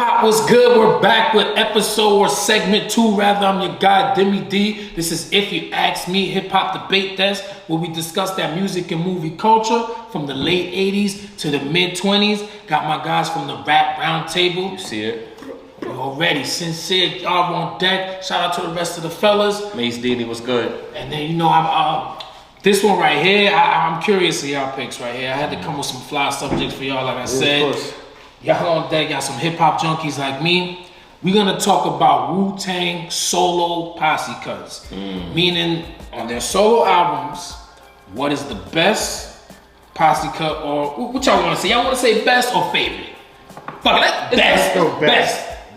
hop, what's good? We're back with episode or segment 2, rather. I'm your guy, Deme D. This is If You Ask Me, Hip Hop Debate Desk, where we discuss that music and movie culture from the late 80s to the mid 20s. Got my guys from the Rap Roundtable. You see it? Already, Sincere, y'all on deck. Shout out to the rest of the fellas. Mace Diddy was good. And then, you know, this one right here, I'm curious of y'all picks right here. I had to come with some fly subjects for y'all, like I said. Y'all on deck, got some hip-hop junkies like me. We're gonna talk about Wu Tang solo posse cuts. Meaning, on their solo albums, what is the best posse cut, or what y'all wanna say? Y'all wanna say best or favorite? Fuck it,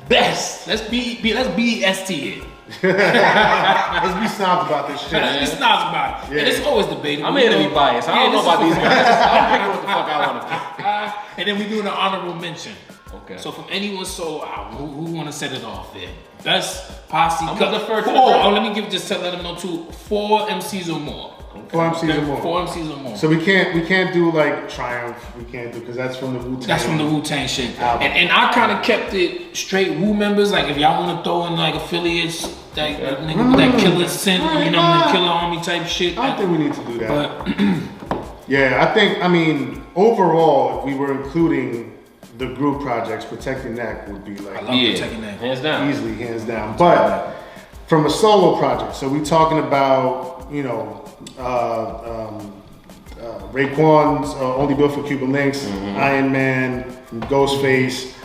best. Let's be ST here. Let's be snobs about this shit. Let's be snobs about it. Yeah. And it's always debatable. I'm here to be biased. I don't know about these guys. I'm picking what the fuck I want to pick. And then we do an honorable mention. Okay. So from anyone's solo album, who want to set it off there? Best posse I'm cut. the first. Let me give just to let them know too. 4 MCs or more. 4 MCs or more. 4 MCs or more. So we can't do like Triumph. We can't do because that's from the Wu Tang. That's from the Wu Tang shit. And I kind of kept it straight Wu members. Like if y'all want to throw in like affiliates, that nigga with that killer scent, you know, the killer army type shit. I don't think we need to do that. Yeah, I mean, overall, if we were including the group projects, Protecting Neck would be like, I love Protecting Neck. Hands down. Easily, hands down. But from a solo project, so we talking about, you know, Raekwon's Only Built for Cuban Links, Iron Man, Ghostface.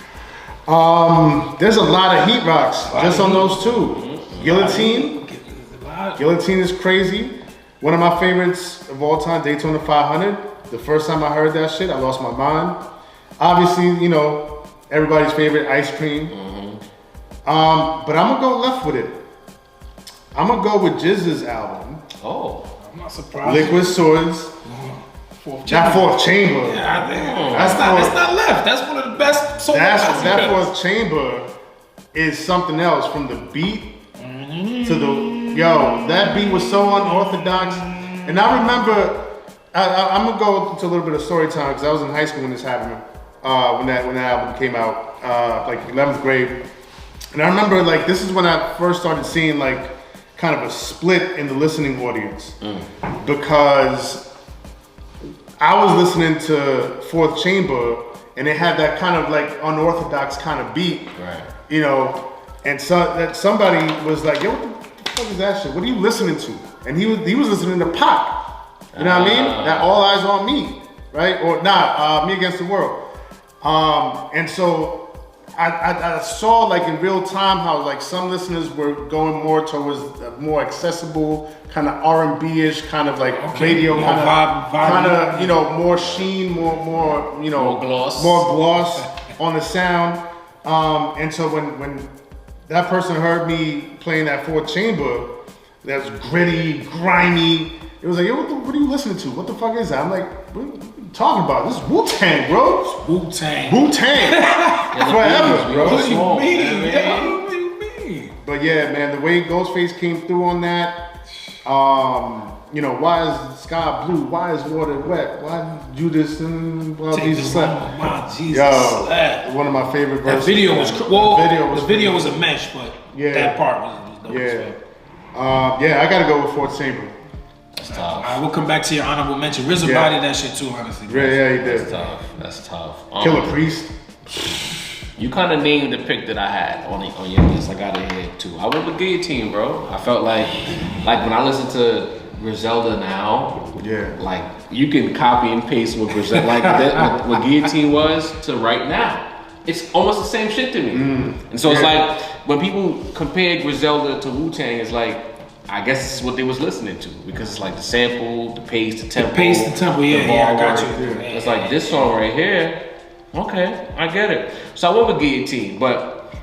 There's a lot of heat rocks just on those two. Guillotine. Guillotine is crazy. One of my favorites of all time, Daytona 500. The first time I heard that shit, I lost my mind. Obviously, you know, everybody's favorite, Ice Cream. But I'm gonna go left with it. I'm gonna go with Jizz's album. Oh, I'm not surprised. Liquid Swords. Fourth Chamber. Yeah, that's not left. That's one of the best songs. That Fourth Chamber is something else. From the beat to the that beat was so unorthodox. And I remember, I'm gonna go into a little bit of story time because I was in high school when this happened. When that album came out, like 11th grade. And I remember like this is when I first started seeing like kind of a split in the listening audience because I was listening to Fourth Chamber and it had that kind of like unorthodox kind of beat, right? You know, and so that somebody was like, "Yo, what the fuck is that shit? What are you listening to?" And he was listening to Pac. You know what I mean? That All Eyes on Me, right? Or Me Against the World. And so I saw like in real time how like some listeners were going more towards a more accessible kind of R&B-ish kind of like radio kind of you know, more sheen, more you know, more gloss on the sound. And so when that person heard me playing that Fourth Chamber, that's gritty, grimy, it was like, yo, what are you listening to? What the fuck is that? I'm like, what are you talking about? This is Wu Tang, bro. Wu Tang. Forever, bro. What do you mean? What do you mean? But yeah, man, the way Ghostface came through on that, you know, why is the sky blue? Why is water wet? Why Judas and Jesus slept? One of my favorite verses. That video was the video was a mesh, but that part was dope. Yeah, I gotta go with Fourth Chamber. That's tough. All right, we'll come back to your honorable mention. RZA bodied that shit too, honestly. Yeah, he did. That's tough. Killer Priest. You kind of named the pick that I had on your list. I got it here too. I went with Guillotine, bro. I felt like when I listen to Griselda now, like you can copy and paste what Griselda, like what Guillotine was to right now. It's almost the same shit to me. And so it's like when people compare Griselda to Wu Tang, it's like, I guess this is what they was listening to because it's like the sample, the pace, the tempo. I got you. It's like this song right here. Okay, I get it. So I went with Guillotine, but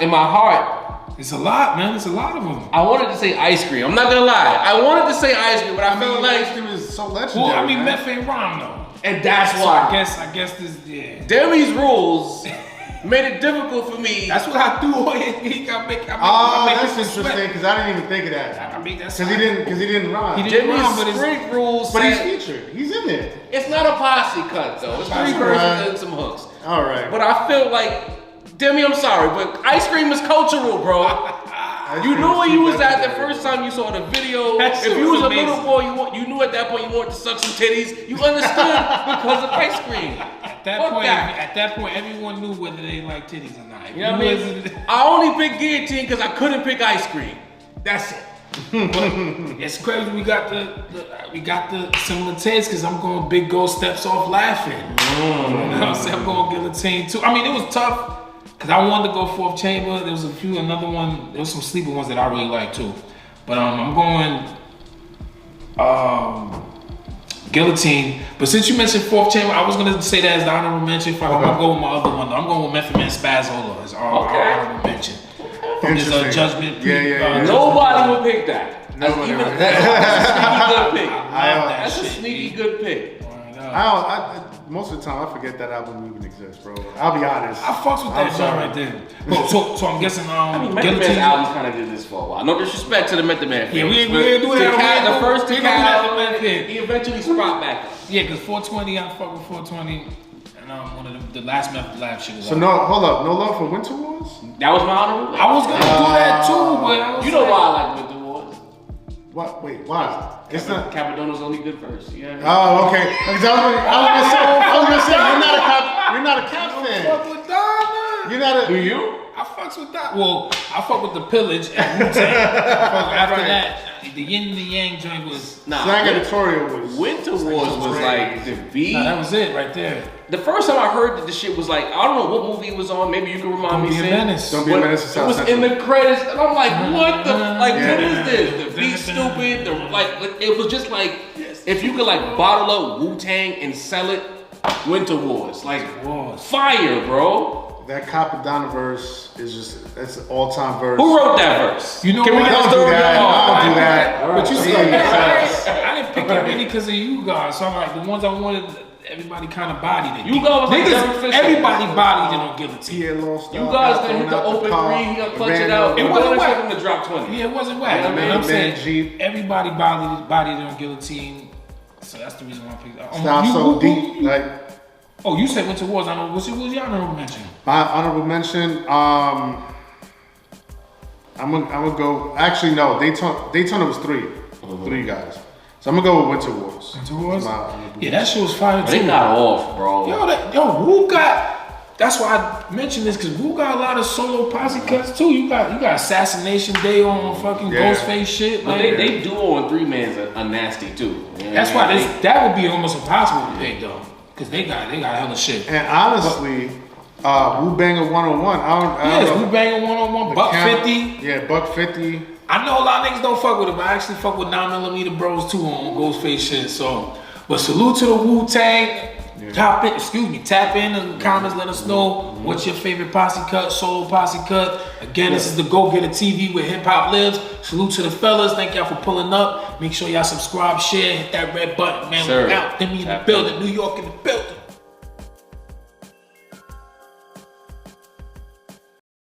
in my heart, it's a lot, man. It's a lot of them. I wanted to say Ice Cream. I'm not gonna lie. I wanted to say Ice Cream, but I felt like Ice Cream is so legendary. Well, I mean, Meth ain't rhyme though, and that's so why. I guess this. Deme's rules made it difficult for me. That's what I do. He got make. That's interesting because I didn't even think of that. Because he didn't rhyme. He didn't rhyme, but his rules. But he's featured. He's in there. It's not a posse cut though. It's 3 verses and some hooks. All right. But I feel like Demi, I'm sorry, but ice cream is cultural, bro. You knew where you was at the first time you saw the video. If you was a little boy, you knew at that point you wanted to suck some titties. You understood because of ice cream. At that point, everyone knew whether they liked titties or not. You know what I mean? I only picked guillotine because I couldn't pick ice cream. That's it. It's crazy. We got the similar tastes because I'm going big gold steps off laughing. You know what I'm saying? I'm going guillotine too. I mean, it was tough. Cause I wanted to go fourth chamber. There was another one. There was some sleeper ones that I really like too. But I'm going guillotine. But since you mentioned fourth chamber, I was gonna say that as the honorable mention. I'm gonna go with my other one though. I'm going with Method Man Spazzola as our honorable mention. From his judgment. Nobody would pick that. Nobody would. That's a sneaky good pick. Most of the time, I forget that album even exists, bro. I'll be honest. I fucks with that genre right there. So I'm guessing Method Man's albums kind of did this for a while. No disrespect to the Method Man. Yeah, we ain't do that. The first two album, he eventually sprout back. Yeah, because 420, I fuck with 420. And one of the last Method Lab shit was So hold up, no love for Winter Wars? That was my honorable. I was gonna do that too, but you know why I like Winter Wars? What? Wait, why? It's not Capadonna's only good verse. You know what I mean? Oh, okay. I was gonna say you're not a Cap fan. I fuck with Donna. You're not a. Do you? I fucks with that. Well, I fuck with the Pillage and Wu Tang. After that, the Yin and the Yang joint was. Slang Editorial was. Winter Wars was like the beat. Nah, that was it right there. The first time I heard that the shit was like, I don't know what movie it was on. Maybe you can remind me. Don't be a menace. Don't be a menace. It was in the credits, and I'm like, what the like? What is this? The beat stupid. It was just like if you could like bottle up Wu Tang and sell it. Winter Wars, like fire, bro. That Capadonna verse is that's an all-time verse. Who wrote that verse? You know Can we what? don't do that. But you see, I didn't pick it really because of you guys. So I'm like the ones I wanted. Everybody kind of bodied it. You guys, niggas, everybody bodied it on guillotine. You guys didn't hit the open three. He got clutch it out. It wasn't whack. To drop 20. Yeah, it wasn't whack. I'm saying everybody bodied it on guillotine. So that's the reason why I picked that. Style so deep, like. Oh, you said Winter Wars. I know. What's your honorable mention? My honorable mention. I'm gonna go. Actually, no. Daytona was three guys. So I'm gonna go with Winter Wars. Winter Wars? Yeah, that shit was fire too. They got off, bro. Wu got. That's why I mentioned this because Wu got a lot of solo posse cuts too. You got Assassination Day on fucking Ghostface shit. But they duo on 3 Man's are nasty too. That's why that would be almost impossible to pick though, because they got hella shit. And honestly, Wu Banger 101. Wu Banger 101, Buck 50. Yeah, Buck 50. I know a lot of niggas don't fuck with it, but I actually fuck with 9mm bros too on Ghostface shit. So, but salute to the Wu Tang. Tap in the comments, let us know what's your favorite posse cut, solo posse cut. Again, this is the Go Getter TV where hip hop lives. Salute to the fellas, thank y'all for pulling up. Make sure y'all subscribe, share, hit that red button, man. We're out. Deme in the building, New York in the building.